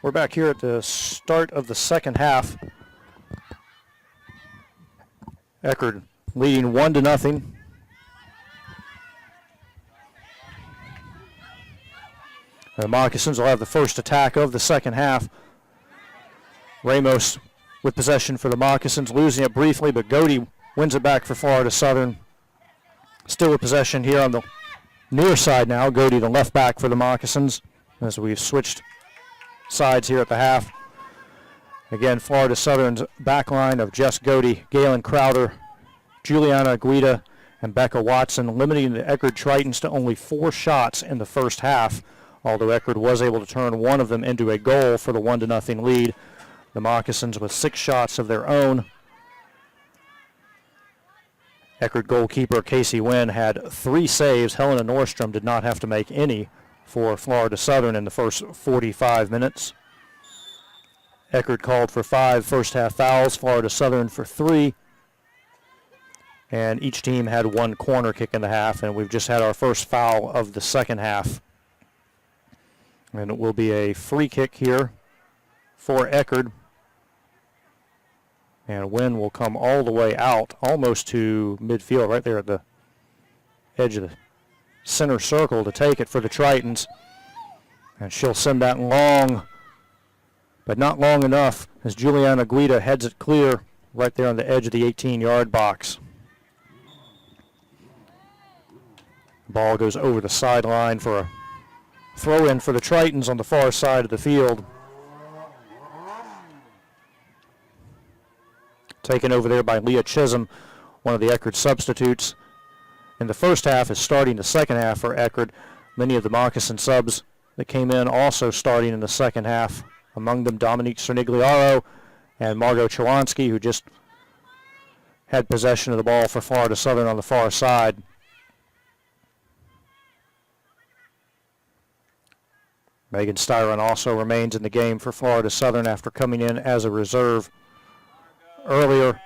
We're back here at the start of the second half. Eckerd leading 1-0. The Moccasins will have the first attack of the second half. Ramos with possession for the Moccasins, losing it briefly, but Godey wins it back for Florida Southern. Still with possession here on the near side now. Godey, the left back for the Moccasins, as we've switched sides here at the half. Again, Florida Southern's back line of Jess Godey, Galen Crowder, Juliana Guida, and Becca Watson, limiting the Eckerd Tritons to only 4 shots in the first half, although Eckerd was able to turn one of them into a goal for the 1-0 lead. The Moccasins with 6 shots of their own. Eckerd goalkeeper Casey Wynn had 3 saves. Helena Nordstrom did not have to make any for Florida Southern in the first 45 minutes. Eckerd called for 5 first half fouls, Florida Southern for 3. And each team had 1 corner kick in the half, and we've just had our first foul of the second half. And it will be a free kick here for Eckerd. And Wynn will come all the way out, almost to midfield, right there at the edge of the center circle to take it for the Tritons. And she'll send that long, but not long enough, as Juliana Guida heads it clear right there on the edge of the 18-yard box. Ball goes over the sideline for a throw-in for the Tritons on the far side of the field. Taken over there by Leah Chisholm, one of the Eckerd substitutes. In the first half is starting the second half for Eckerd. Many of the Moccasin subs that came in also starting in the second half. Among them Dominique Cernigliaro and Margot Chalansky, who just had possession of the ball for Florida Southern on the far side. Megan Styron also remains in the game for Florida Southern after coming in as a reserve earlier.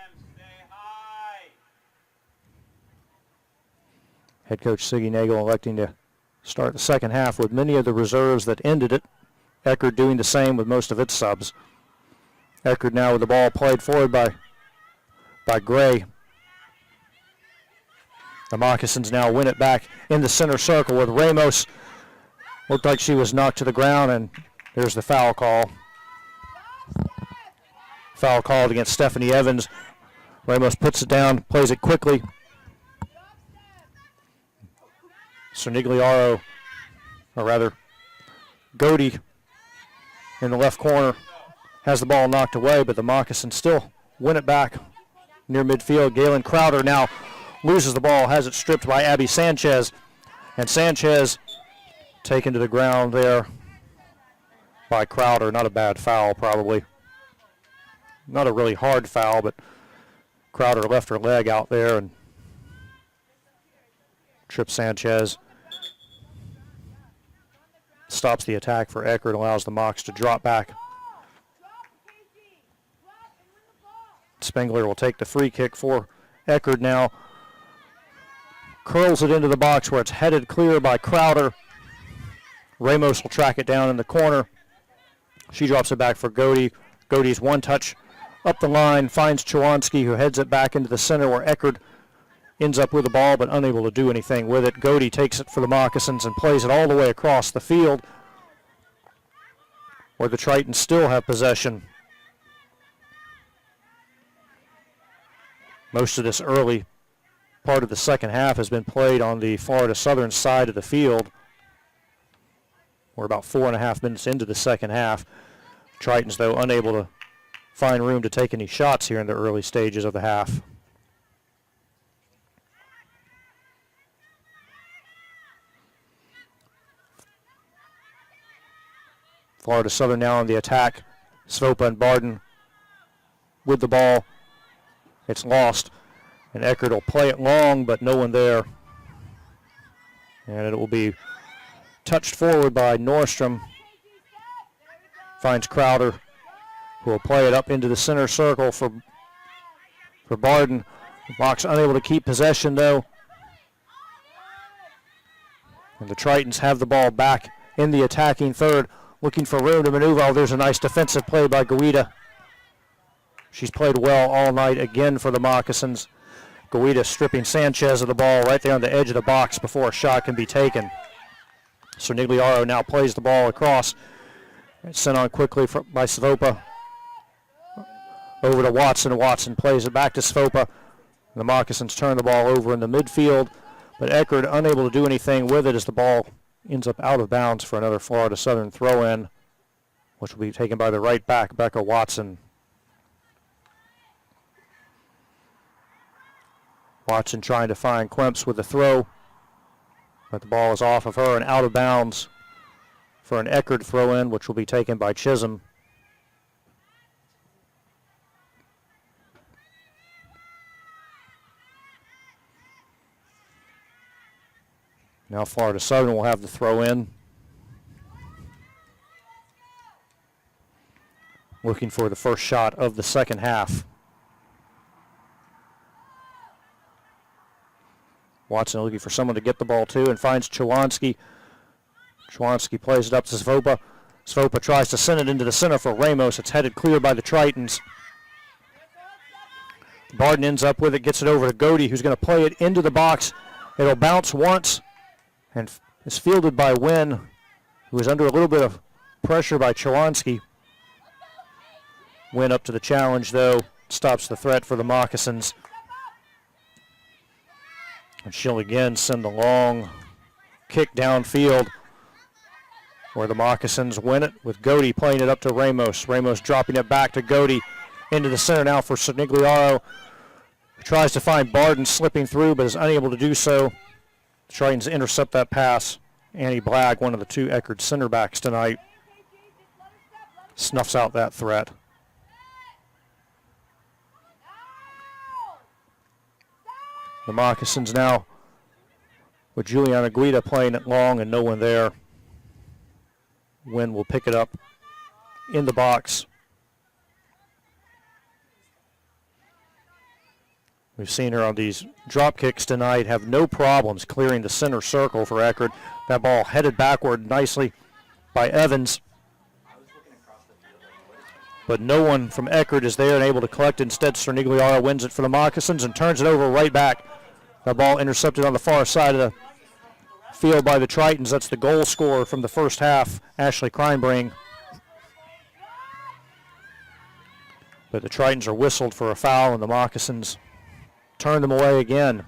Head coach Siggy Nagel electing to start the second half with many of the reserves that ended it. Eckerd doing the same with most of its subs. Eckerd now with the ball played forward by Gray. The Moccasins now win it back in the center circle with Ramos. Looked like she was knocked to the ground, and there's the foul call. Foul called against Stephanie Evans. Ramos puts it down, plays it quickly. Cernigliaro, or rather, Godey in the left corner has the ball knocked away, but the Moccasins still win it back near midfield. Galen Crowder now loses the ball, has it stripped by Abby Sanchez, and Sanchez taken to the ground there by Crowder. Not a bad foul, probably. Not a really hard foul, but Crowder left her leg out there and tripped Sanchez. Stops the attack for Eckerd, allows the Mocs to drop back. Spengler will take the free kick for Eckerd now. Curls it into the box where it's headed clear by Crowder. Ramos will track it down in the corner. She drops it back for Godey. Godey's one touch up the line, finds Chalansky, who heads it back into the center where Eckerd ends up with the ball but unable to do anything with it. Godey takes it for the Moccasins and plays it all the way across the field where the Tritons still have possession. Most of this early part of the second half has been played on the Florida Southern side of the field. We're about 4.5 minutes into the second half. Tritons, though, unable to find room to take any shots here in the early stages of the half. Florida Southern now on the attack. Svopa and Barden with the ball. It's lost, and Eckerd will play it long, but no one there. And it will be touched forward by Nordstrom. Finds Crowder, who will play it up into the center circle for Barden. Mocs unable to keep possession, though. And the Tritons have the ball back in the attacking third. looking for room to maneuver. Oh, there's a nice defensive play by Guida. She's played well all night again for the Moccasins. Guida stripping Sanchez of the ball right there on the edge of the box before a shot can be taken. Cernigliaro now plays the ball across. It's sent on quickly by Svopa. Over to Watson. Watson plays it back to Svopa. The Moccasins turn the ball over in the midfield, but Eckerd unable to do anything with it as the ball ends up out of bounds for another Florida Southern throw-in, which will be taken by the right back, Becca Watson. Watson trying to find Klemps with the throw, but the ball is off of her and out of bounds for an Eckerd throw-in, which will be taken by Chisholm. Now Florida Southern will have the throw-in. Looking for the first shot of the second half. Watson looking for someone to get the ball to and finds Chwanski. Chwanski plays it up to Svopa. Svopa tries to send it into the center for Ramos. It's headed clear by the Tritons. Barden ends up with it, gets it over to Godey, who's going to play it into the box. It'll bounce once and is fielded by Wynn, who is under a little bit of pressure by Chwanski. Wynn up to the challenge, though, stops the threat for the Moccasins. And she'll again send a long kick downfield where the Moccasins win it with Godey playing it up to Ramos. Ramos dropping it back to Godey into the center now for Cernigliaro. Tries to find Barden slipping through but is unable to do so. Trying to intercept that pass. Annie Blagg, one of the two Eckerd center backs tonight, snuffs out that threat. The Moccasins now with Juliana Guida playing it long and no one there. Wynn will pick it up in the box. We've seen her on these drop kicks tonight have no problems clearing the center circle for Eckerd. That ball headed backward nicely by Evans. But no one from Eckerd is there and able to collect. Instead, Cernigliaro wins it for the Moccasins and turns it over right back. That ball intercepted on the far side of the field by the Tritons. That's the goal scorer from the first half, Ashley Kreinbring. But the Tritons are whistled for a foul, and the Moccasins turn them away again.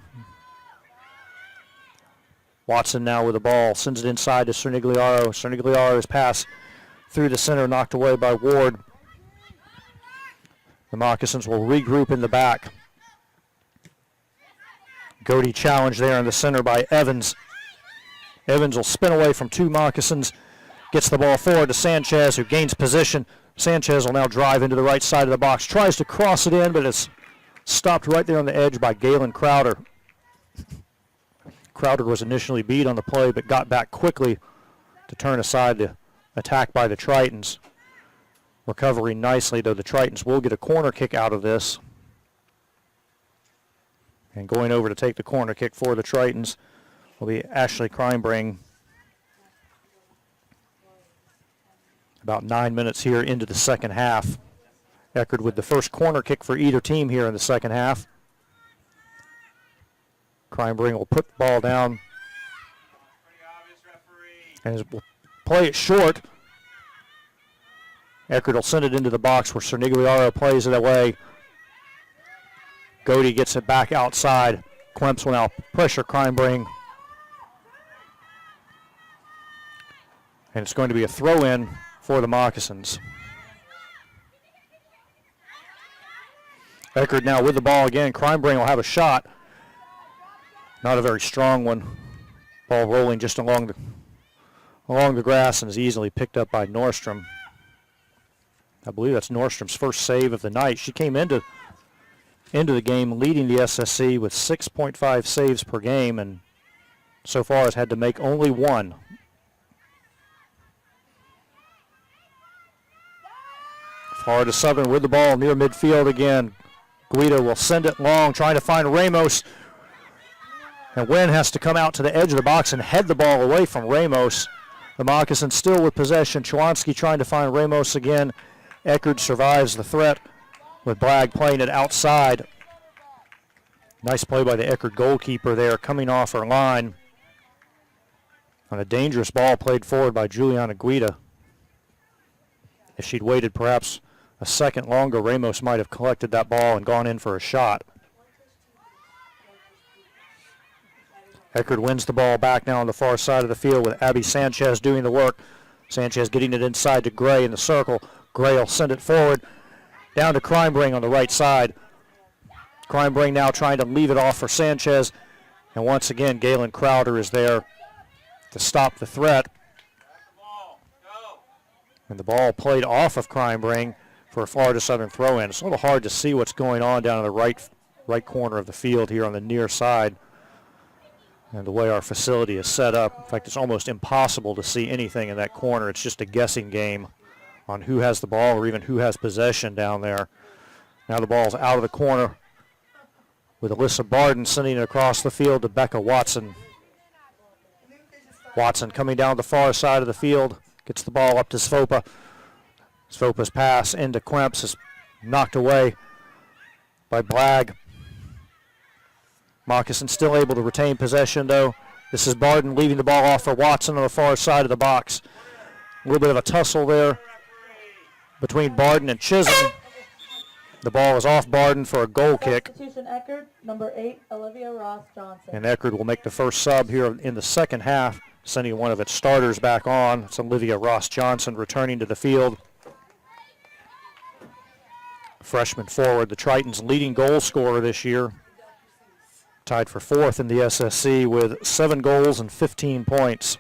Watson now with the ball, sends it inside to Cernigliaro. Cernigliaro's pass through the center, knocked away by Ward. The Moccasins will regroup in the back. Godey challenged there in the center by Evans. Evans will spin away from two Moccasins, gets the ball forward to Sanchez, who gains position. Sanchez will now drive into the right side of the box, tries to cross it in, but it's stopped right there on the edge by Galen Crowder. Crowder was initially beat on the play, but got back quickly to turn aside the attack by the Tritons. Recovering nicely, though the Tritons will get a corner kick out of this. And going over to take the corner kick for the Tritons will be Ashley Kreinbring. About 9 minutes here into the second half. Eckerd with the first corner kick for either team here in the second half. Kreinbring will put the ball down and will play it short. Eckerd will send it into the box where Cernigliaro plays it away. Godey gets it back outside. Klemps will now pressure Kreinbring. And it's going to be a throw-in for the Moccasins. Eckerd now with the ball again. Kreinbring will have a shot. Not a very strong one. Ball rolling just along the grass and is easily picked up by Nordstrom. I believe that's Nordstrom's first save of the night. She came into the game leading the SSC with 6.5 saves per game and so far has had to make only one. Florida Southern with the ball near midfield again. Guida will send it long, trying to find Ramos. And Wynn has to come out to the edge of the box and head the ball away from Ramos. The Moccasins still with possession. Chwanski trying to find Ramos again. Eckerd survives the threat with Blagg playing it outside. Nice play by the Eckerd goalkeeper there, coming off her line. On a dangerous ball played forward by Juliana Guida. If she'd waited perhaps a second longer, Ramos might have collected that ball and gone in for a shot. Eckerd wins the ball back now on the far side of the field with Abby Sanchez doing the work. Sanchez getting it inside to Gray in the circle. Gray will send it forward down to Crimebring on the right side. Crimebring now trying to leave it off for Sanchez. And once again, Galen Crowder is there to stop the threat. And the ball played off of Crimebring for a Florida Southern throw-in. It's a little hard to see what's going on down in the right corner of the field here on the near side. And the way our facility is set up, in fact, it's almost impossible to see anything in that corner. It's just a guessing game on who has the ball or even who has possession down there. Now the ball's out of the corner with Alyssa Barden sending it across the field to Becca Watson. Watson coming down the far side of the field, gets the ball up to Svopa. Svopa's pass into Quemps is knocked away by Blagg. Moccasin still able to retain possession, though. This is Barden leaving the ball off for Watson on the far side of the box. A little bit of a tussle there between Barden and Chisholm. The ball is off Barden for a goal kick. Substitution Eckerd, number 8, Olivia Ross Johnson. And Eckerd will make the first sub here in the second half, sending one of its starters back on. It's Olivia Ross Johnson returning to the field. Freshman forward, the Tritons' leading goal scorer this year. Tied for 4th in the SSC with 7 goals and 15 points.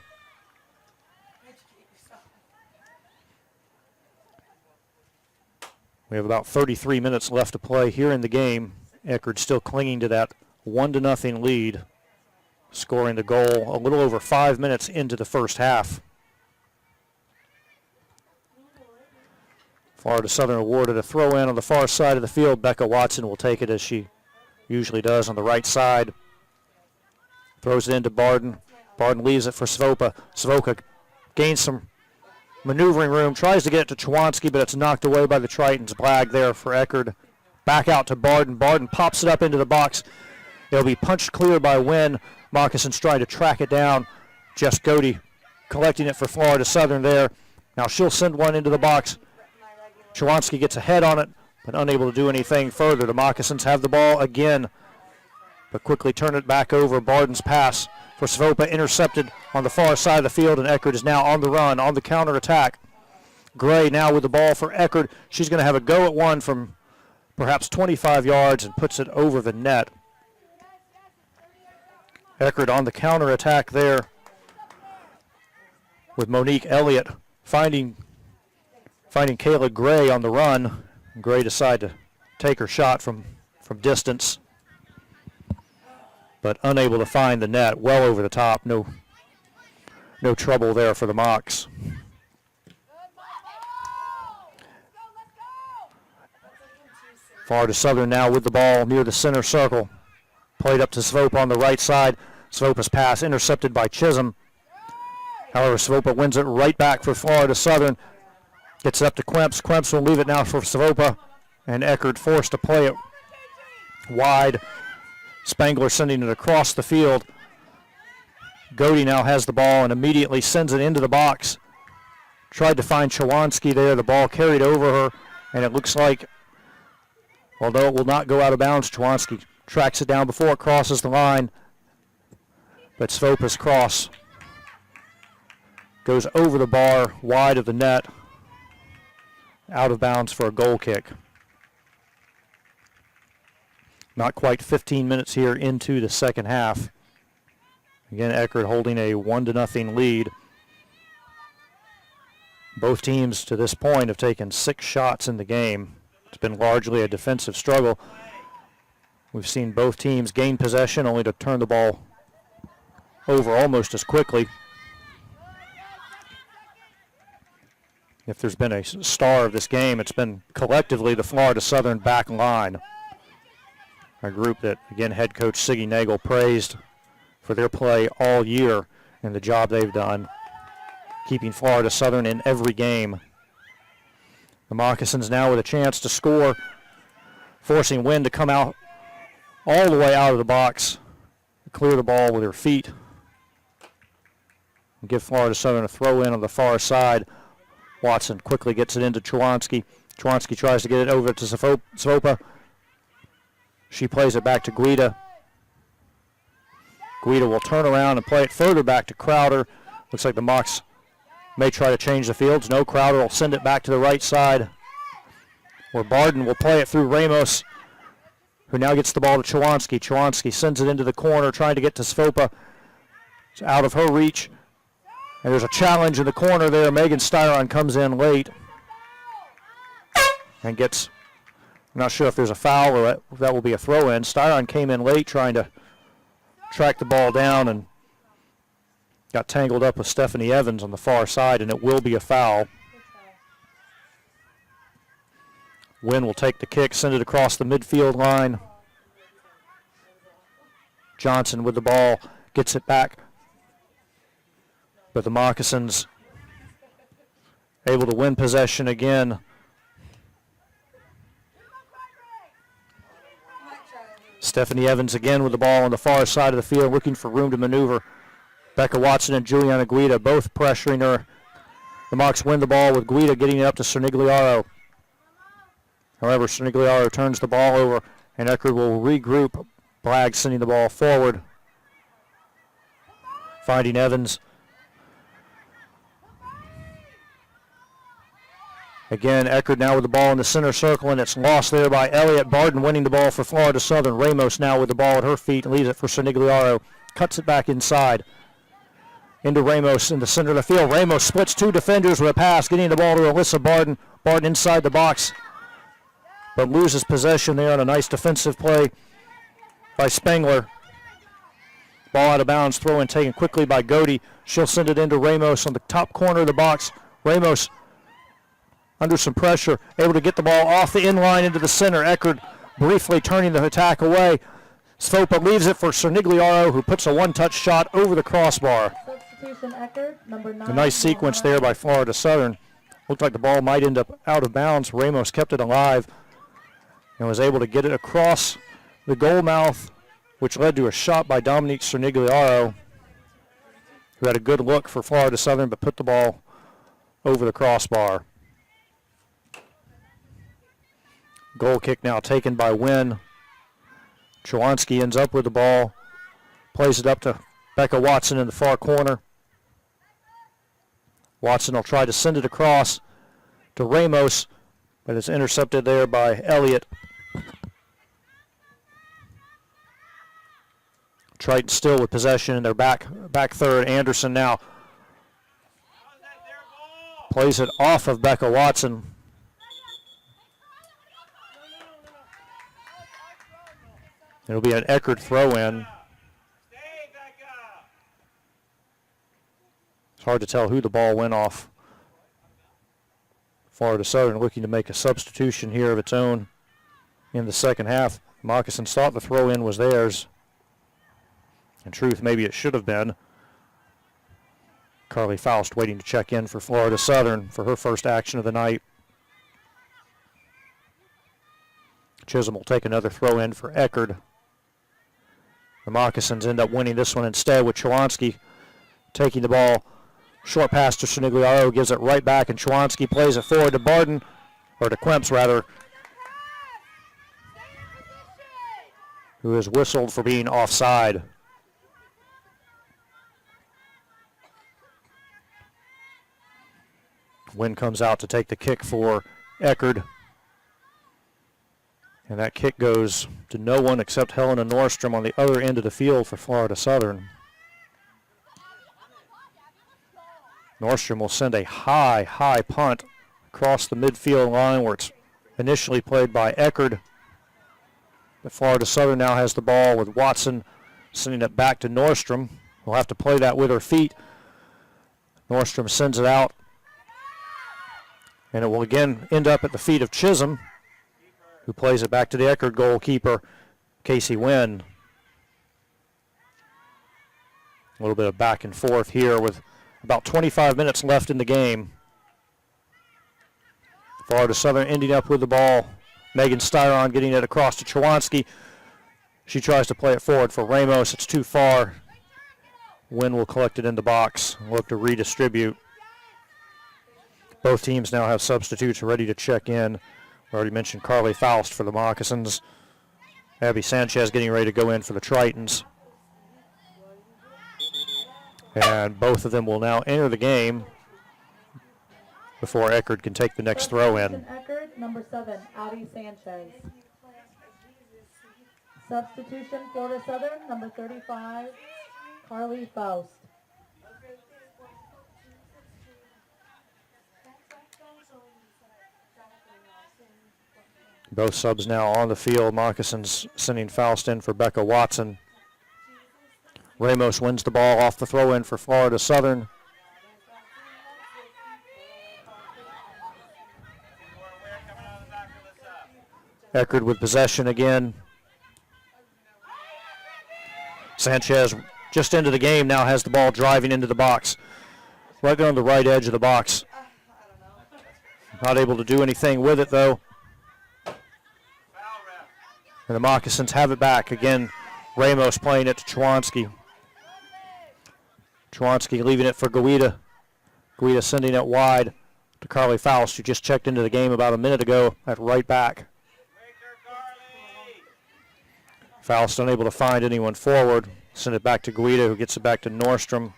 We have about 33 minutes left to play here in the game. Eckerd still clinging to that 1-0 lead, scoring the goal a little over 5 minutes into the first half. Florida Southern awarded a throw-in on the far side of the field. Becca Watson will take it as she usually does on the right side. Throws it into Barden. Barden leaves it for Svopa. Svopa gains some maneuvering room, tries to get it to Chwanski, but it's knocked away by the Tritons. Blagg there for Eckerd. Back out to Barden. Barden pops it up into the box. It'll be punched clear by Wynn. Moccasins trying to track it down. Jess Godey collecting it for Florida Southern there. Now she'll send one into the box. Chwanski gets a head on it, but unable to do anything further. The Moccasins have the ball again, but quickly turn it back over. Barden's pass for Svopa intercepted on the far side of the field, and Eckerd is now on the run, on the counterattack. Gray now with the ball for Eckerd. She's going to have a go at one from perhaps 25 yards and puts it over the net. Eckerd on the counterattack there with Monique Elliott finding Kayla Gray on the run. Gray decided to take her shot from distance, but unable to find the net. Well over the top. No trouble there for the Mocs. Florida Southern now with the ball near the center circle. Played up to Svopa on the right side. Svopa's pass intercepted by Chisholm. However, Svopa wins it right back for Florida Southern. Gets it up to Quemps. Quemps will leave it now for Svopa, and Eckerd forced to play it wide. Spangler sending it across the field. Godey now has the ball and immediately sends it into the box. Tried to find Chwanski there. The ball carried over her, and it looks like, although it will not go out of bounds, Chwanski tracks it down before it crosses the line. But Svopa's cross goes over the bar, wide of the net, out of bounds for a goal kick. Not quite 15 minutes here into the second half. Again, Eckerd holding a 1-0 lead. Both teams to this point have taken 6 shots in the game. It's been largely a defensive struggle. We've seen both teams gain possession only to turn the ball over almost as quickly. If there's been a star of this game, it's been collectively the Florida Southern back line. A group that, again, head coach Siggy Nagel praised for their play all year and the job they've done. keeping Florida Southern in every game. The Moccasins now with a chance to score, forcing Wynn to come out all the way out of the box, clear the ball with her feet, and give Florida Southern a throw in on the far side. Watson quickly gets it into Chwanski. Chwanski tries to get it over to Svopa. She plays it back to Guida. Guida will turn around and play it further back to Crowder. Looks like the Mocs may try to change the fields. No, Crowder will send it back to the right side, where Barden will play it through Ramos, who now gets the ball to Chwanski. Chwanski sends it into the corner, trying to get to Svopa. It's out of her reach. And there's a challenge in the corner there. Megan Styron comes in late and gets, I'm not sure if there's a foul or that will be a throw-in. Styron came in late trying to track the ball down and got tangled up with Stephanie Evans on the far side, and it will be a foul. Wynn will take the kick, send it across the midfield line. Johnson with the ball, gets it back. But the Moccasins able to win possession again. Stephanie Evans again with the ball on the far side of the field, looking for room to maneuver. Becca Watson and Juliana Guida both pressuring her. The Mocs win the ball with Guida getting it up to Cernigliaro. However, Cernigliaro turns the ball over, and Eckerd will regroup. Blagg sending the ball forward. Finding Evans. Again, Eckerd now with the ball in the center circle, and it's lost there by Elliott. Barden winning the ball for Florida Southern. Ramos now with the ball at her feet and leaves it for Cernigliaro. Cuts it back inside. Into Ramos in the center of the field. Ramos splits two defenders with a pass, getting the ball to Alyssa Barden. Barden inside the box, but loses possession there on a nice defensive play by Spengler. Ball out of bounds, throw in taken quickly by Godey. She'll send it into Ramos on the top corner of the box. Ramos under some pressure, able to get the ball off the inline into the center. Eckerd briefly turning the attack away. Svopa leaves it for Cernigliaro, who puts a one-touch shot over the crossbar. Substitution Eckerd, number 9. A nice sequence there by Florida Southern. Looked like the ball might end up out of bounds. Ramos kept it alive and was able to get it across the goal mouth, which led to a shot by Dominique Cernigliaro, who had a good look for Florida Southern but put the ball over the crossbar. Goal kick now taken by Wynn. Chwanski ends up with the ball, plays it up to Becca Watson in the far corner. Watson will try to send it across to Ramos, but it's intercepted there by Elliott. Triton still with possession in their back third. Anderson now plays it off of Becca Watson. It'll be an Eckerd throw-in. It's hard to tell who the ball went off. Florida Southern looking to make a substitution here of its own in the second half. Moccasins thought the throw-in was theirs. In truth, maybe it should have been. Carly Faust waiting to check in for Florida Southern for her first action of the night. Chisholm will take another throw-in for Eckerd. The Moccasins end up winning this one instead with Chwanski taking the ball. Short pass to Cernigliaro, gives it right back, and Chwanski plays it forward to Barden, or to Quemps rather, who is whistled for being offside. Wynn comes out to take the kick for Eckerd. And that kick goes to no one except Helena Nordstrom on the other end of the field for Florida Southern. Nordstrom will send a high punt across the midfield line where it's initially played by Eckerd. But Florida Southern now has the ball with Watson sending it back to Nordstrom. We'll have to play that with her feet. Nordstrom sends it out. And it will again end up at the feet of Chisholm, who plays it back to the Eckerd goalkeeper, Casey Wynn. A little bit of back and forth here with About 25 minutes left in the game. Florida Southern ending up with the ball. Megan Styron getting it across to Chawanski. She tries to play it forward for Ramos. It's too far. Wynn will collect it in the box and look to redistribute. Both teams now have substitutes ready to check in. We already mentioned Carly Faust for the Moccasins. Abby Sanchez getting ready to go in for the Tritons. And both of them will now enter the game before Eckerd can take the next throw in. Eckerd, number 7, Abby Sanchez. Substitution, Florida Southern, number 35, Carly Faust. Both subs now on the field. Moccasins sending Faust in for Becca Watson. Ramos wins the ball off the throw-in for Florida Southern. Eckerd with possession again. Sanchez just into the game now, has the ball driving into the box. Right on the right edge of the box. Not able to do anything with it though. And the Moccasins have it back. Again, Ramos playing it to Chawanski. Chawanski leaving it for Guida. Guida sending it wide to Carly Faust, who just checked into the game about a minute ago at right back. Faust unable to find anyone forward. Send it back to Guida, who gets it back to Nordstrom.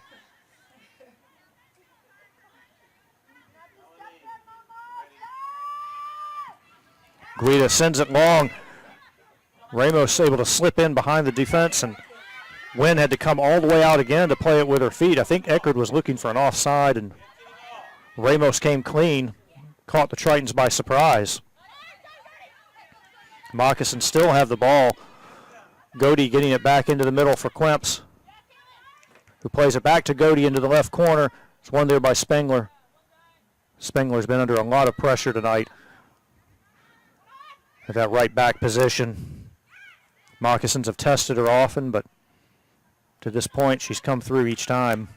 Guida sends it long. Ramos able to slip in behind the defense, and Wynn had to come all the way out again to play it with her feet. I think Eckerd was looking for an offside, and Ramos came clean, caught the Tritons by surprise. Moccasins still have the ball. Godey getting it back into the middle for Quemps, who plays it back to Godey into the left corner. It's won there by Spengler. Spengler's been under a lot of pressure tonight at that right back position. Moccasins have tested her often, but to this point, she's come through each time.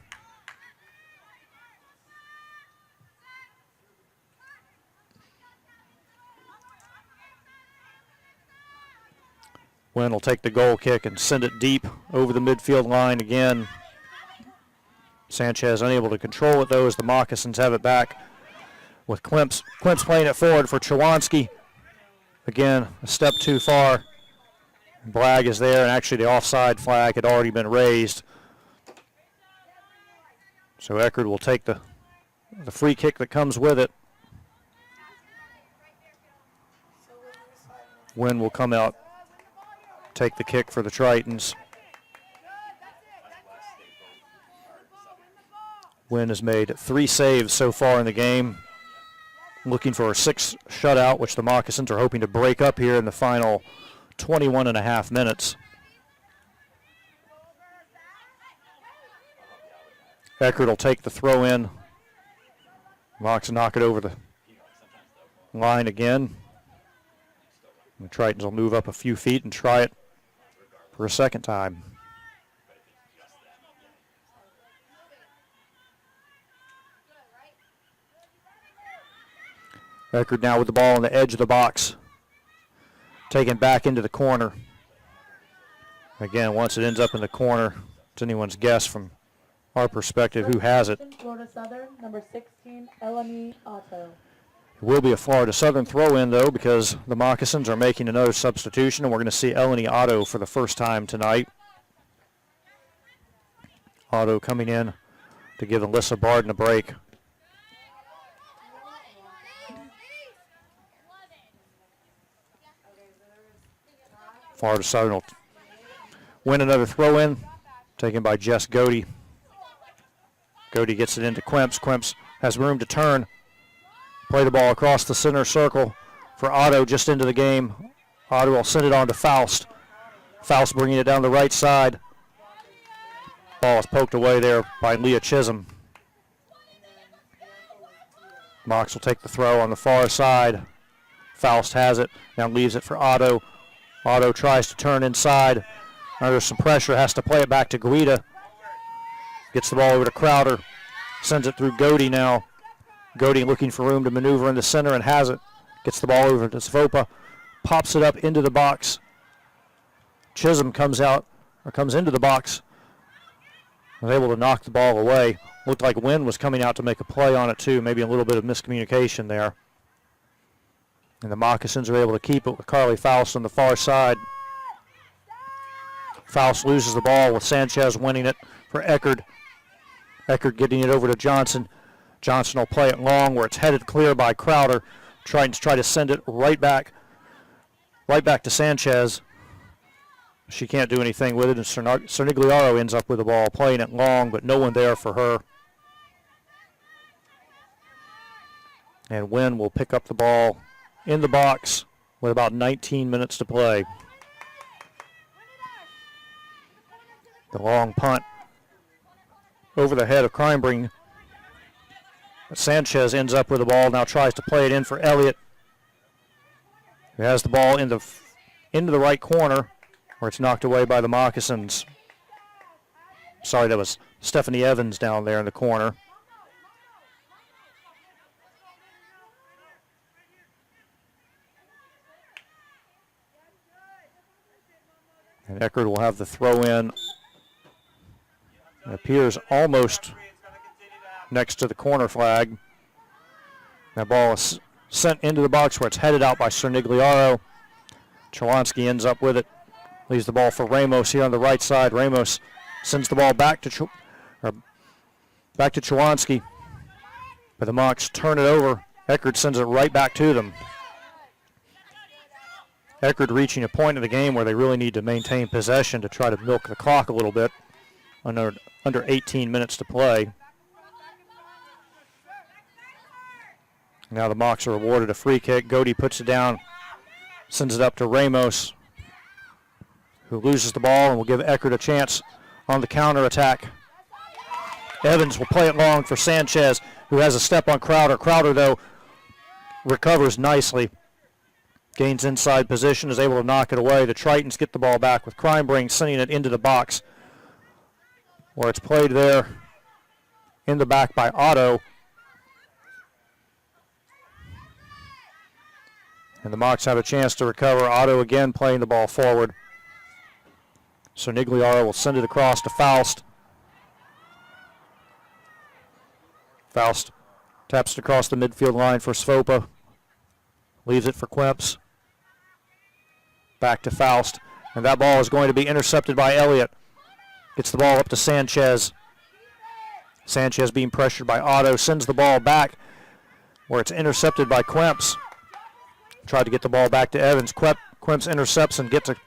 Wynn will take the goal kick and send it deep over the midfield line again. Sanchez unable to control it though as the Moccasins have it back with Klimps. Klimps playing it forward for Chawanski. Again, a step too far. Blagg is there, and actually the offside flag had already been raised. So Eckerd will take the free kick that comes with it. Wynn will come out, take the kick for the Tritons. Wynn has made 3 saves so far in the game, looking for a 6th shutout, which the Moccasins are hoping to break up here in the final 21 and a half minutes. Eckerd will take the throw in. Mocs knock it over the line again. The Tritons will move up a few feet and try it for a second time. Eckerd now with the ball on the edge of the box. Taken back into the corner. Again, once it ends up in the corner, it's anyone's guess from our perspective who has it. Florida Southern, number 16, Eleni Otto. It will be a Florida Southern throw-in, though, because the Moccasins are making another substitution, and we're going to see Eleni Otto for the first time tonight. Otto coming in to give Alyssa Barden a break. Florida Southern will win another throw-in, taken by Jess Godey. Godey gets it into Quemps. Quemps has room to turn. Play the ball across the center circle for Otto just into the game. Otto will send it on to Faust. Faust bringing it down the right side. Ball is poked away there by Leah Chisholm. Mox will take the throw on the far side. Faust has it, now leaves it for Otto. Otto tries to turn inside. Under some pressure, has to play it back to Guida. Gets the ball over to Crowder. Sends it through Godey now. Godey looking for room to maneuver in the center and has it. Gets the ball over to Svopa. Pops it up into the box. Chisholm comes into the box. Was able to knock the ball away. Looked like Wynn was coming out to make a play on it too. Maybe a little bit of miscommunication there. And the Moccasins are able to keep it with Carly Faust on the far side. Faust loses the ball with Sanchez winning it for Eckerd. Eckerd getting it over to Johnson. Johnson will play it long where it's headed clear by Crowder. Tritons try to send it right back to Sanchez. She can't do anything with it, and Cernigliaro ends up with the ball, playing it long, but no one there for her. And Wynn will pick up the ball in the box with about 19 minutes to play. The long punt over the head of Crimebring. Sanchez ends up with the ball, now tries to play it in for Elliott, who has the ball into the right corner, where it's knocked away by the Moccasins. Sorry, that was Stephanie Evans down there in the corner. And Eckerd will have the throw in. It appears almost next to the corner flag. That ball is sent into the box where it's headed out by Cernigliaro. Chalonsky ends up with it. Leaves the ball for Ramos here on the right side. Ramos sends the ball back to Chalonsky. But the Mocs turn it over. Eckerd sends it right back to them. Eckerd reaching a point in the game where they really need to maintain possession to try to milk the clock a little bit. Under 18 minutes to play. Now the Mocs are awarded a free kick. Godey puts it down, sends it up to Ramos, who loses the ball and will give Eckerd a chance on the counter attack. Evans will play it long for Sanchez, who has a step on Crowder. Crowder, though, recovers nicely. Gains inside position, is able to knock it away. The Tritons get the ball back with Crimebring sending it into the box, where it's played there in the back by Otto. And the Mocs have a chance to recover. Otto again playing the ball forward. Cernigliaro will send it across to Faust. Faust taps it across the midfield line for Svopa. Leaves it for Quemps. Back to Faust. And that ball is going to be intercepted by Elliott. Gets the ball up to Sanchez. Sanchez being pressured by Otto. Sends the ball back where it's intercepted by Quemps. Tried to get the ball back to Evans. Quemps intercepts and gets it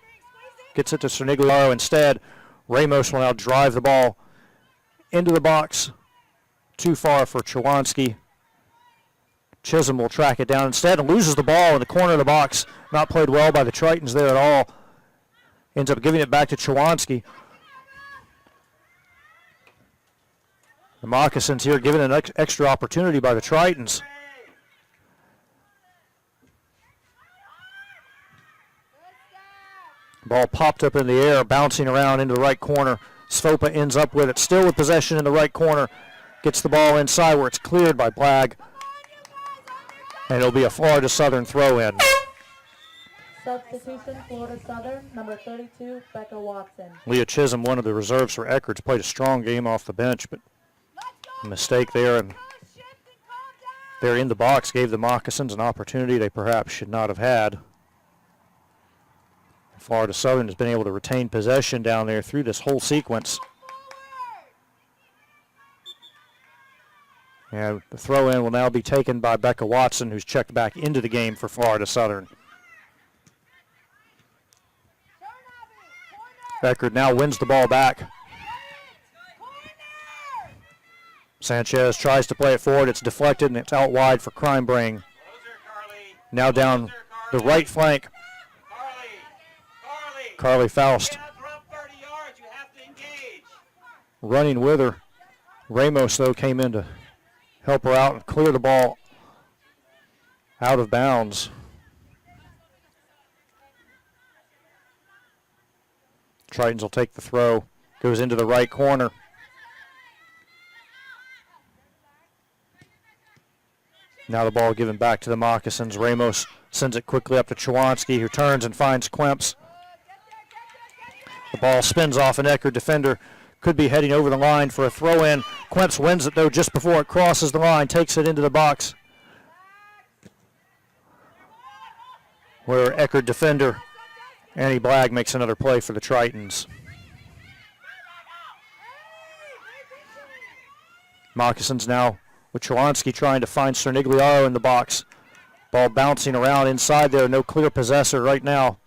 to Cernigliaro instead. Ramos will now drive the ball into the box. Too far for Chalonsky. Chisholm will track it down instead and loses the ball in the corner of the box. Not played well by the Tritons there at all. Ends up giving it back to Chalonsky. The Moccasins here given an extra opportunity by the Tritons. Ball popped up in the air, bouncing around into the right corner. Svopa ends up with it, still with possession in the right corner. Gets the ball inside where it's cleared by Blagg. And it'll be a Florida Southern throw-in. Substitution, Florida Southern, number 32, Becca Watson. Leah Chisholm, one of the reserves for Eckerd, played a strong game off the bench, but a mistake there, and there in the box gave the Moccasins an opportunity they perhaps should not have had. Florida Southern has been able to retain possession down there through this whole sequence. And the throw-in will now be taken by Becca Watson, who's checked back into the game for Florida Southern. Eckerd now wins the ball back. Sanchez tries to play it forward. It's deflected, and it's out wide for Crimebring. Now down the right flank. Carly Faust running with her. Ramos, though, came in to help her out and clear the ball out of bounds. Tritons will take the throw. Goes into the right corner. Now the ball given back to the Moccasins. Ramos sends it quickly up to Chawanski, who turns and finds Quemps. The ball spins off an Eckerd defender. Could be heading over the line for a throw-in. Quemps wins it, though, just before it crosses the line, takes it into the box, where Eckerd defender Annie Blagg makes another play for the Tritons. Moccasins now with Chawanski trying to find Cernigliaro in the box. Ball bouncing around inside there, no clear possessor right now.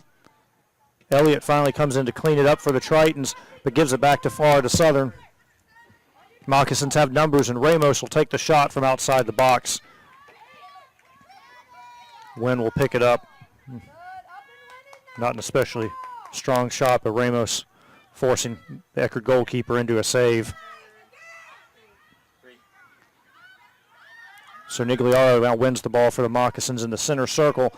Elliott finally comes in to clean it up for the Tritons, but gives it back to Florida Southern. Moccasins have numbers, and Ramos will take the shot from outside the box. Wynn will pick it up. Not an especially strong shot, but Ramos forcing the Eckerd goalkeeper into a save. Cernigliaro now wins the ball for the Moccasins in the center circle.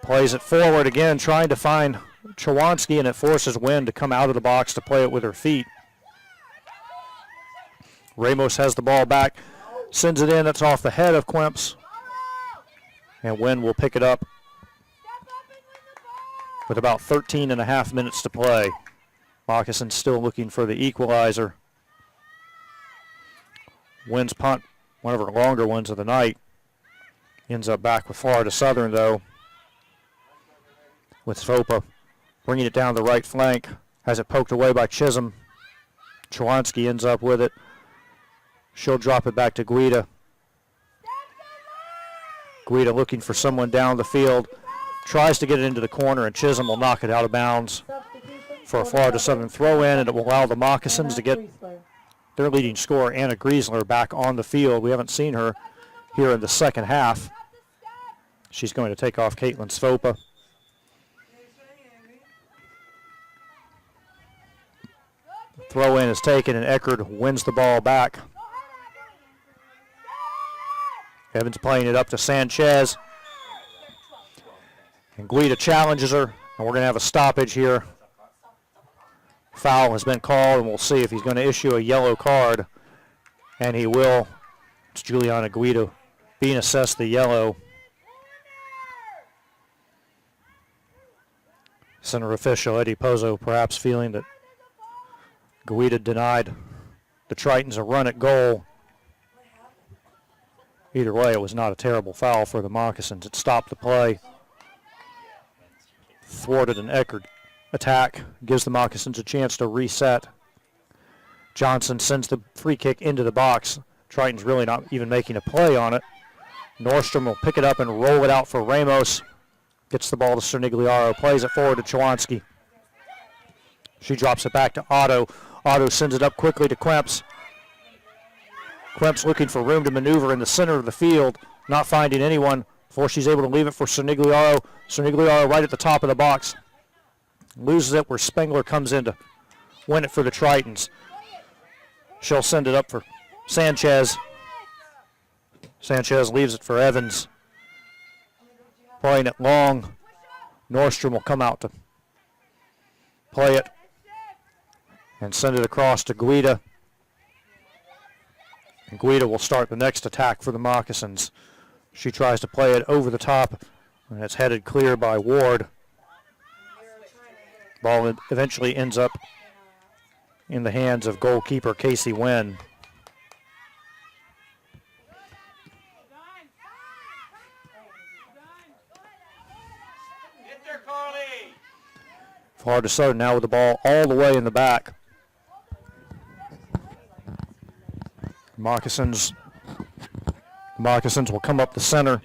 Plays it forward again, trying to find Chawanski, and it forces Wynn to come out of the box to play it with her feet. Ramos has the ball back, sends it in. It's off the head of Quemps. And Wynn will pick it up with about 13 and a half minutes to play. Moccasins still looking for the equalizer. Wynn's punt, one of her longer ones of the night, ends up back with Florida Southern, though, with Svopa bringing it down the right flank. Has it poked away by Chisholm. Chawanski ends up with it. She'll drop it back to Guida. Guida looking for someone down the field. Tries to get it into the corner, and Chisholm will knock it out of bounds for a Florida Southern throw-in, and it will allow the Moccasins to get their leading scorer, Anna Griesler, back on the field. We haven't seen her here in the second half. She's going to take off Caitlin Svopa. Throw-in is taken, and Eckerd wins the ball back. Evans playing it up to Sanchez. And Guida challenges her, and we're going to have a stoppage here. Foul has been called, and we'll see if he's going to issue a yellow card. And he will. It's Juliana Guida being assessed the yellow. Center official Eddie Pozzo perhaps feeling that Guida denied the Tritons a run at goal. Either way, it was not a terrible foul for the Moccasins. It stopped the play, thwarted an Eckerd attack, gives the Moccasins a chance to reset. Johnson sends the free kick into the box. Tritons really not even making a play on it. Nordstrom will pick it up and roll it out for Ramos. Gets the ball to Cernigliaro, plays it forward to Chawanski. She drops it back to Otto. Otto sends it up quickly to Quemps. Quemps looking for room to maneuver in the center of the field, not finding anyone before she's able to leave it for Cernigliaro. Cernigliaro right at the top of the box. Loses it where Spengler comes in to win it for the Tritons. She'll send it up for Sanchez. Sanchez leaves it for Evans. Playing it long. Nordstrom will come out to play it and send it across to Guida. And Guida will start the next attack for the Moccasins. She tries to play it over the top, and it's headed clear by Ward. Ball eventually ends up in the hands of goalkeeper Casey Wynn. Florida Southern now with the ball all the way in the back. Moccasins will come up the center,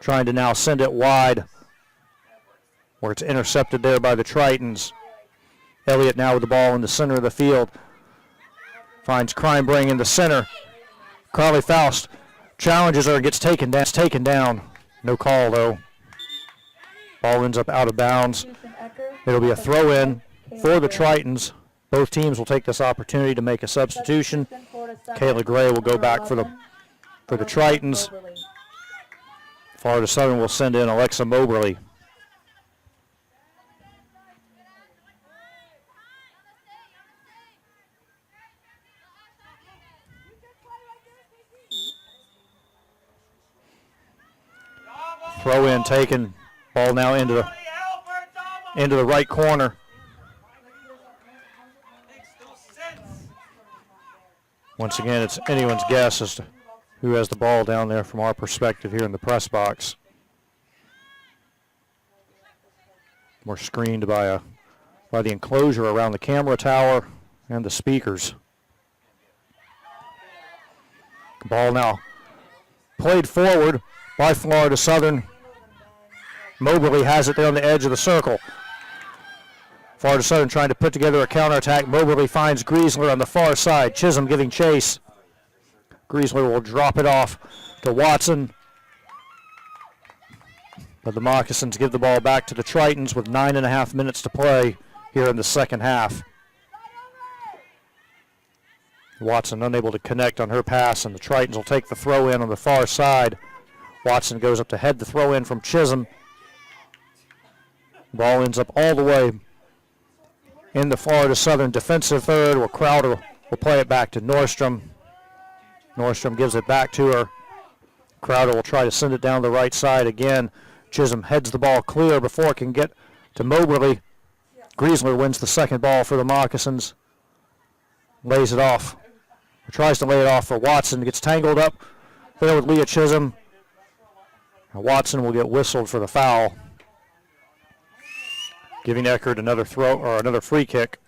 trying to now send it wide, where it's intercepted there by the Tritons. Elliott now with the ball in the center of the field. Finds Kreinbring in the center. Carly Faust challenges her and gets taken down. No call, though. Ball ends up out of bounds. It'll be a throw-in for the Tritons. Both teams will take this opportunity to make a substitution. Kayla Gray will go back for the Tritons. Florida Southern will send in Alexa Moberly. Throw in taken. Ball now into the right corner. Once again, it's anyone's guess as to who has the ball down there from our perspective here in the press box. We're screened by the enclosure around the camera tower and the speakers. Ball now played forward by Florida Southern. Moberly has it there on the edge of the circle. Florida Southern trying to put together a counterattack. Moberly finds Griesler on the far side. Chisholm giving chase. Griesler will drop it off to Watson. But the Moccasins give the ball back to the Tritons with 9.5 minutes to play here in the second half. Watson unable to connect on her pass, and the Tritons will take the throw in on the far side. Watson goes up to head the throw in from Chisholm. Ball ends up all the way in the Florida Southern defensive third, where Crowder will play it back to Nordstrom. Nordstrom gives it back to her. Crowder will try to send it down the right side again. Chisholm heads the ball clear before it can get to Moberly. Griesler wins the second ball for the Moccasins. Lays it off. Or tries to lay it off for Watson. Gets tangled up there with Leah Chisholm. Now Watson will get whistled for the foul, giving Eckerd another throw or another free kick.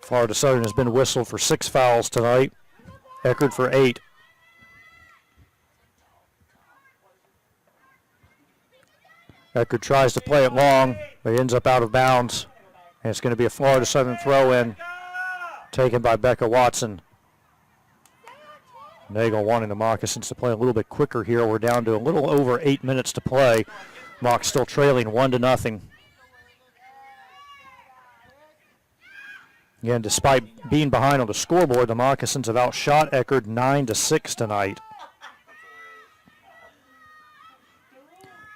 Florida Southern has been whistled for 6 fouls tonight. Eckerd for 8. Eckerd tries to play it long, but he ends up out of bounds. And it's going to be a Florida Southern throw-in taken by Becca Watson. Nagel wanting the Moccasins to play a little bit quicker here. We're down to a little over 8 minutes to play. Mock still trailing 1-0. Again, despite being behind on the scoreboard, the Moccasins have outshot Eckerd 9-6 tonight.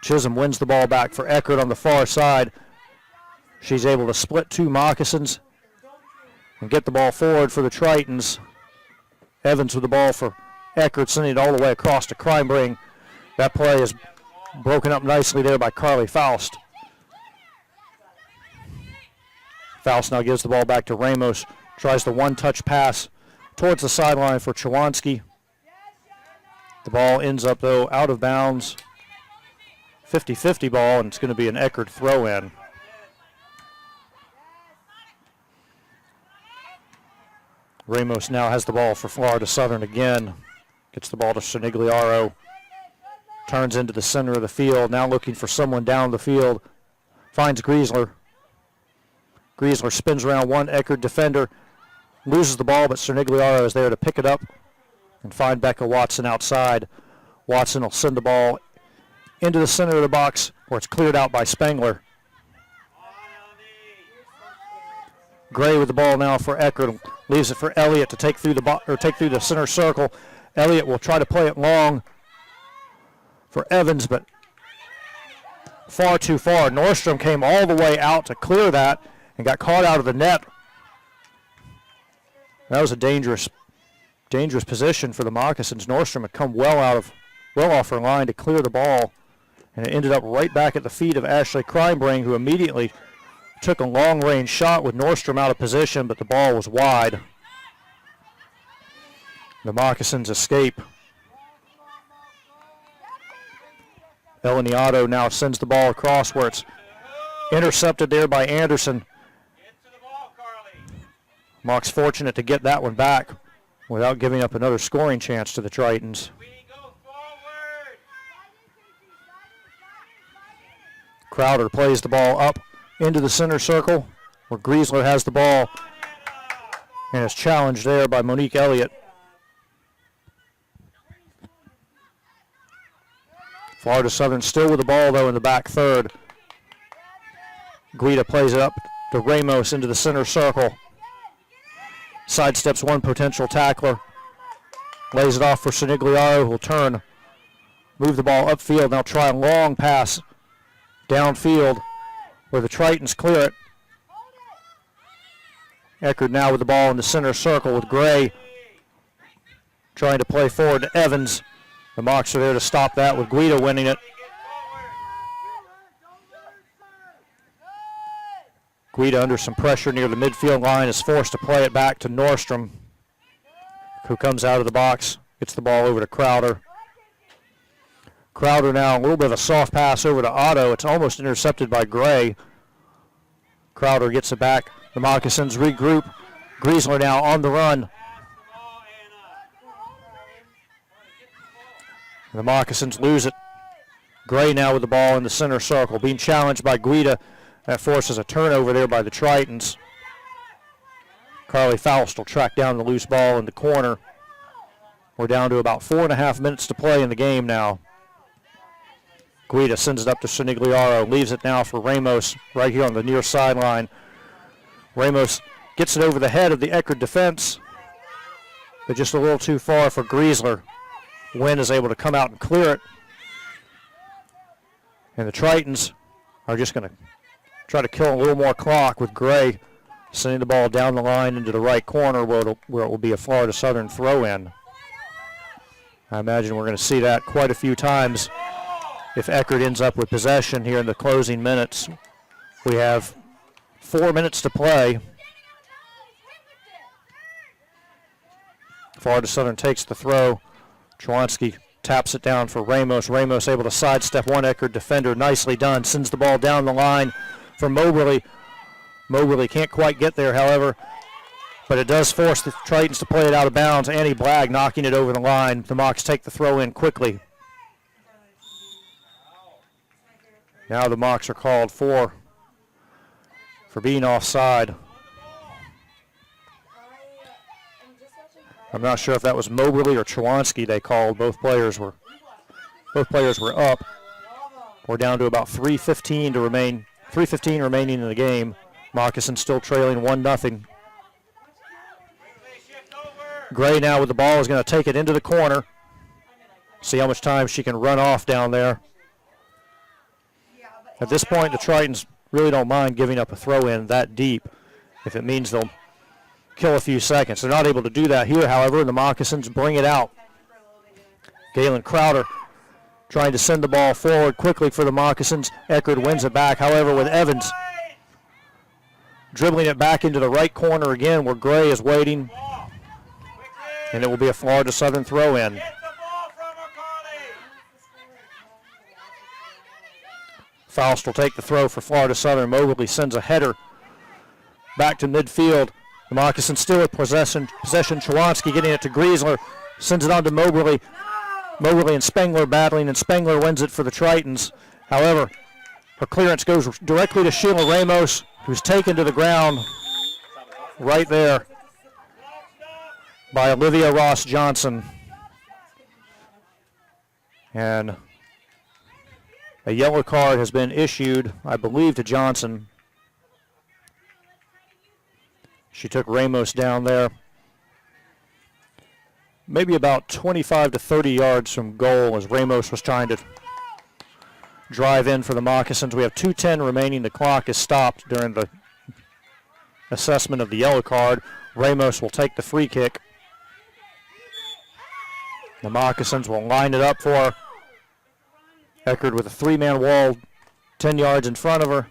Chisholm wins the ball back for Eckerd on the far side. She's able to split 2 Moccasins and get the ball forward for the Tritons. Evans with the ball for Eckerd, sending it all the way across to Crimebring. That play is broken up nicely there by Carly Faust. Faust now gives the ball back to Ramos. Tries the one-touch pass towards the sideline for Chawanski. The ball ends up, though, out of bounds. 50-50 ball, and it's going to be an Eckerd throw-in. Ramos now has the ball for Florida Southern again. Gets the ball to Cernigliaro. Turns into the center of the field. Now looking for someone down the field. Finds Griesler. Griesler spins around one Eckerd defender. Loses the ball, but Cernigliaro is there to pick it up and find Becca Watson outside. Watson will send the ball into the center of the box where it's cleared out by Spengler. Gray with the ball now for Eckerd. Leaves it for Elliott to take through the center circle. Elliott will try to play it long for Evans, but far too far. Nordstrom came all the way out to clear that and got caught out of the net. That was a dangerous position for the Moccasins. Nordstrom had come well off her line to clear the ball, and it ended up right back at the feet of Ashley Crimebring, who immediately took a long-range shot with Nordstrom out of position, but the ball was wide. The Moccasins escape. Eleniato now sends the ball across where it's intercepted there by Anderson. Mock's fortunate to get that one back without giving up another scoring chance to the Tritons. Crowder plays the ball up into the center circle where Griesler has the ball and is challenged there by Monique Elliott. Florida Southern still with the ball, though, in the back third. Guida plays it up to Ramos into the center circle. Sidesteps one potential tackler. Lays it off for Cernigliaro, who will turn. Move the ball upfield. Now try a long pass downfield where the Tritons clear it. Eckerd now with the ball in the center circle with Gray. trying to play forward to Evans. The Mocs are there to stop that with Guida winning it. Guida under some pressure near the midfield line is forced to play it back to Nordstrom, who comes out of the box, gets the ball over to Crowder. Crowder now a little bit of a soft pass over to Otto. It's almost intercepted by Gray. Crowder gets it back. The Moccasins regroup. Griesler now on the run. The Moccasins lose it. Gray now with the ball in the center circle, being challenged by Guida. That forces a turnover there by the Tritons. Carly Faust will track down the loose ball in the corner. We're down to about 4.5 minutes to play in the game now. Guida sends it up to Sinigliaro, leaves it now for Ramos right here on the near sideline. Ramos gets it over the head of the Eckerd defense, but just a little too far for Griesler. Wynn is able to come out and clear it. And the Tritons are just going to try to kill a little more clock with Gray sending the ball down the line into the right corner where it will be a Florida Southern throw-in. I imagine we're going to see that quite a few times if Eckerd ends up with possession here in the closing minutes. We have 4 minutes to play. Florida Southern takes the throw. Chwanski taps it down for Ramos. Ramos able to sidestep one Eckerd defender. Nicely done. Sends the ball down the line for Moberly. Moberly can't quite get there, however, but it does force the Tritons to play it out of bounds. Annie Blagg knocking it over the line. The Mocs take the throw in quickly. Now the Mocs are called for being offside. I'm not sure if that was Moberly or Chwanski they called. Both players were up. We're down to about 3:15 remaining in the game. Moccasins still trailing 1-0. Gray now with the ball is going to take it into the corner. See how much time she can run off down there. At this point, the Tritons really don't mind giving up a throw-in that deep if it means they'll kill a few seconds. They're not able to do that here, however, and the Moccasins bring it out. Galen Crowder trying to send the ball forward quickly for the Moccasins. Eckerd wins it back, however, with Evans dribbling it back into the right corner again where Gray is waiting. And it will be a Florida Southern throw-in. Faust will take the throw for Florida Southern. Moberly sends a header back to midfield. The Moccasins still with possession. Chwanski getting it to Griesler. Sends it on to Moberly. Moberly and Spengler battling, and Spengler wins it for the Tritons. However, her clearance goes directly to Sheila Ramos, who's taken to the ground right there by Olivia Ross Johnson. And a yellow card has been issued, I believe, to Johnson. She took Ramos down there, maybe about 25 to 30 yards from goal as Ramos was trying to drive in for the Moccasins. We have 2:10 remaining. The clock is stopped during the assessment of the yellow card. Ramos will take the free kick. The Moccasins will line it up for her. Eckerd with a three-man wall 10 yards in front of her.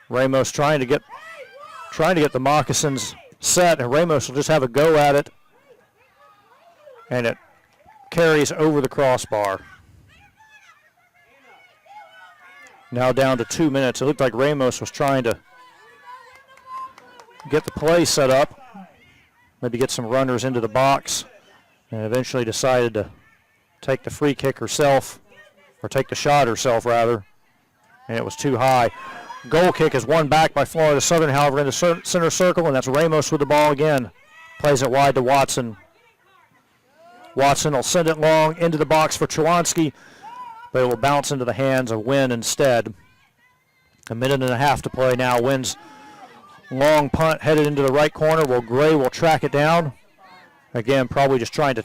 Ramos trying to get the Moccasins set, and Ramos will just have a go at it. And it carries over the crossbar. Now down to 2 minutes. It looked like Ramos was trying to get the play set up, maybe get some runners into the box, and eventually decided to take the free kick herself, or take the shot herself rather, and it was too high. Goal kick is won back by Florida Southern, however, in the center circle, and that's Ramos with the ball again. Plays it wide to Watson. Watson will send it long into the box for Chwanski, but it will bounce into the hands of Wynn instead. A minute and a half to play now. Wynn's long punt headed into the right corner. Well, Gray will track it down. Again, probably just trying to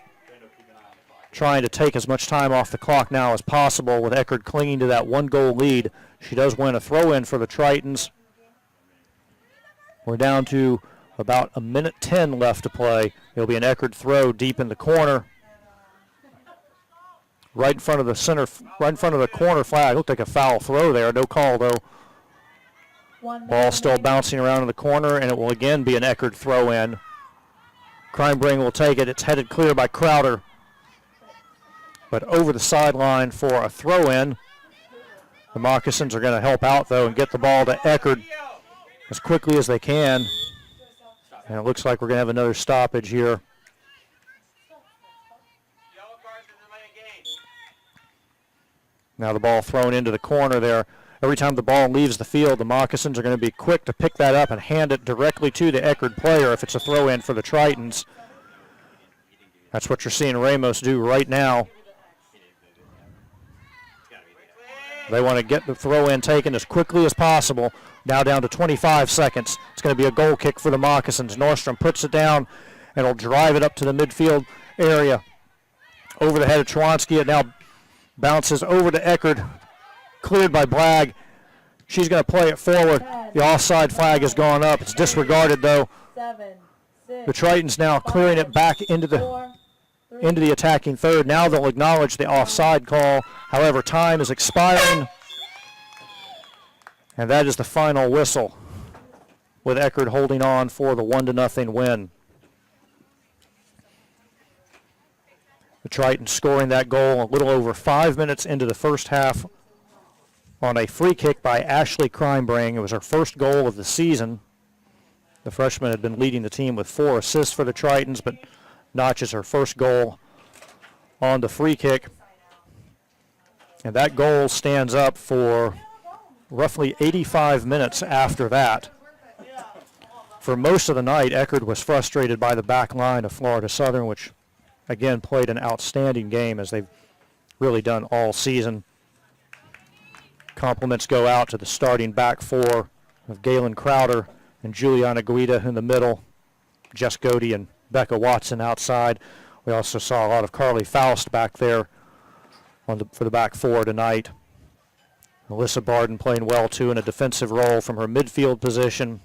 take as much time off the clock now as possible with Eckerd clinging to that one-goal lead. She does win a throw-in for the Tritons. We're down to About a minute 10 left to play. It'll be an Eckerd throw deep in the corner. Right in front of the center, right in front of the corner flag. Looked like a foul throw there. No call, though. Ball still bouncing around in the corner, and it will again be an Eckerd throw in. Crimebring will take it. It's headed clear by Crowder. But over the sideline for a throw in. The Moccasins are going to help out, though, and get the ball to Eckerd as quickly as they can. And it looks like we're going to have another stoppage here. Now the ball thrown into the corner there. Every time the ball leaves the field, the Moccasins are going to be quick to pick that up and hand it directly to the Eckerd player if it's a throw-in for the Tritons. That's what you're seeing Ramos do right now. They want to get the throw-in taken as quickly as possible. Now down to 25 seconds. It's going to be a goal kick for the Moccasins. Nordstrom puts it down and will drive it up to the midfield area. Over the head of Chwanski. It now bounces over to Eckerd. Cleared by Blagg. She's going to play it forward. The offside flag has gone up. It's disregarded, though. The Tritons now clearing it back into the attacking third. Now they'll acknowledge the offside call. However, time is expiring. And that is the final whistle, with Eckerd holding on for the 1-0 win. The Tritons scoring that goal a little over 5 minutes into the first half on a free kick by Ashley Crimebring. It was her first goal of the season. The freshman had been leading the team with 4 assists for the Tritons, but notches her first goal on the free kick. And that goal stands up for roughly 85 minutes after that. For most of the night, Eckerd was frustrated by the back line of Florida Southern, which again played an outstanding game as they've really done all season. Compliments go out to the starting back four of Galen Crowder and Juliana Guida in the middle, Jess Godey and Becca Watson outside. We also saw a lot of Carly Faust back there for the back four tonight. Alyssa Barden playing well, too, in a defensive role from her midfield position.